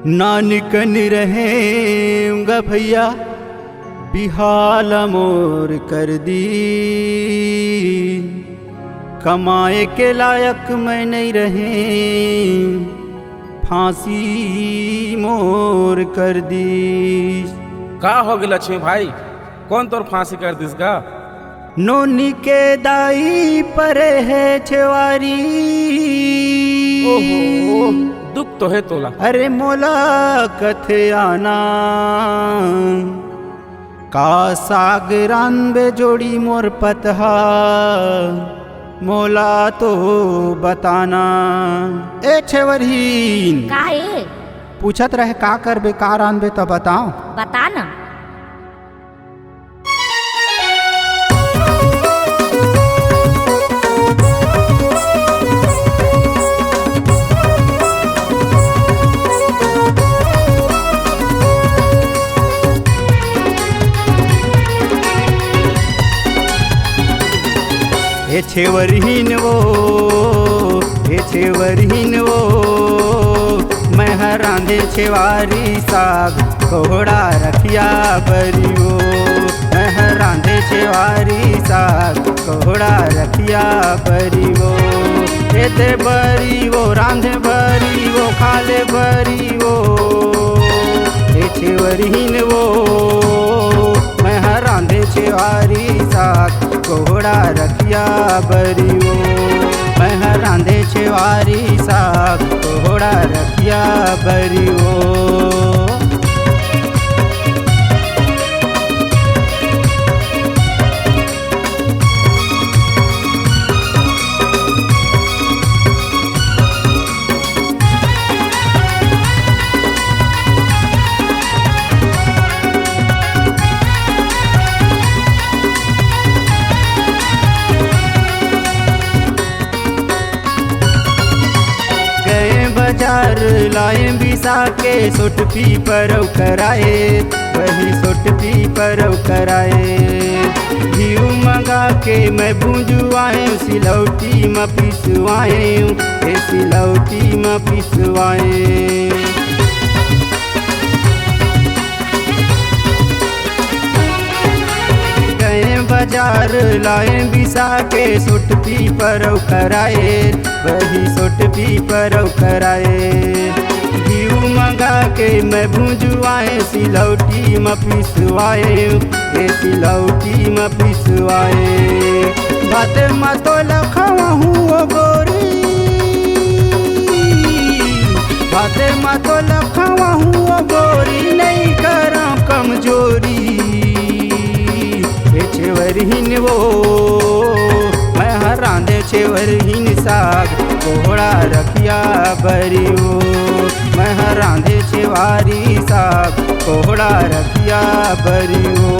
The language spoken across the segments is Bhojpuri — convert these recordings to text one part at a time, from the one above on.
नानकन रहेगा भैया बिहाल मोर कर दी। कमाए के लायक मैं नहीं रहे फांसी मोर कर दी। का हो गया लक्ष्मी भाई, कौन तोर फांसी कर दिस गा? नोनी के दाई परे है छवारी। ओहो, दुख तो है तोला। अरे मोला कथे आना का सागरान बे जोड़ी मोर पतहा मोला तो बताना। ए छेवरहीन काहे पूछत रहे का करबे का रानबे तो बताओ। बता ना। हे छेवरहीन वो मैं रांधे छेवारी साग कोहड़ा रखिया बरियो। मैं रांधे छेवारी साग कोहड़ा रखिया बरियो। एते बरी वो रांधे बरी वो खाले बरी वो। हे छेवरहीन वो मैं रांधे छेवारी साग कोहड़ा रखिया बरियो। मैं रांधे छेवारी साग कोहड़ा रखिया बरियो। बाजार लाए बिसा के सोट पी पर कराए। वही सोट पी पर कराए। घी मंगा के मैं भूंजुआए सिलौटी में पिसवाए। सिलौटी में पिसवाए। बाजार लाए बिसा के सोट पी पर कराए। वही सोट पी पर कराए। घी मंगा के मैं भूंजुआए सिलौटी में पिसवाए। सिलौटी में पिसवाए। भात में तो लखवा हूँ गोरी। भात में तो लखवा हूँ गोरी नहीं करा कमजोरी। छेवरहीन वो मैं रांधे छेवरहीन साग कोहड़ा रखिया बरियो। मैं रांधे छेवारी साग कोहड़ा रखिया बरियो।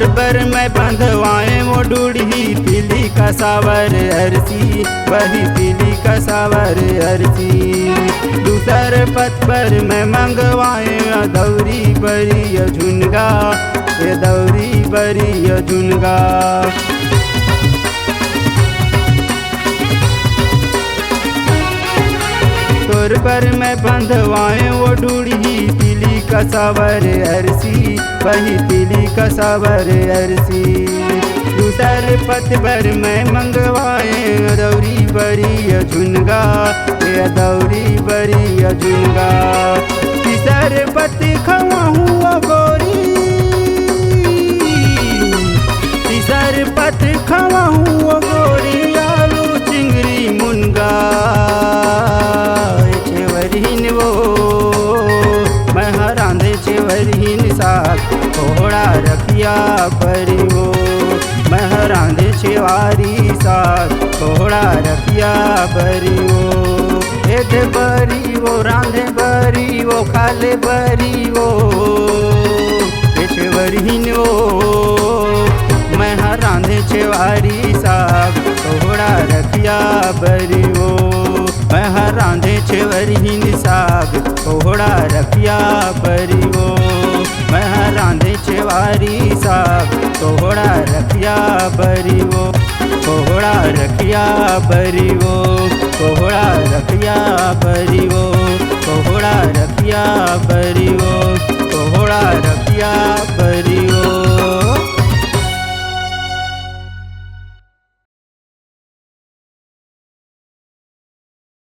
बर मैं बंधवाए वो डूढ़ी तिली का सावर अरसी। वही तिली का सावर अरसी। दूसर पथ पर मैं मंगवाए दौरी बरी झुनगा। ये दौरी बरी झुनगा। तोर पर मैं बंधवाए वो डूढ़ी तिली का सावर अरसी। वही तिली का सावर अरसी। दूसर पथ पर मैं मंगवाए दौरी बरी झुनगा। ये दौरी बरी झुनगा। तीसर पथ खवा हुआ गोरी। तीसर पथ खवा हुआ गोरी आलू चिंगरी मुनगा। छेवरहीन वो मैं रांधे छेवरहीन साग कोहड़ा रखिया बरियो। मैं रांधे छेवारी साग कोहड़ा रखिया बरियो। एते बरी वो रांधे बरी वो खाले बरी वो। रखिया बरिवो मैं रांधे छेवरहीन साग कोहड़ा रखिया बरिवो मैं रांधे छेवारी साग कोहड़ा रखिया बरिवो कोहड़ा रखिया बरिवो कोहड़ा रखिया बरिवो कोहड़ा रखिया बरिवो।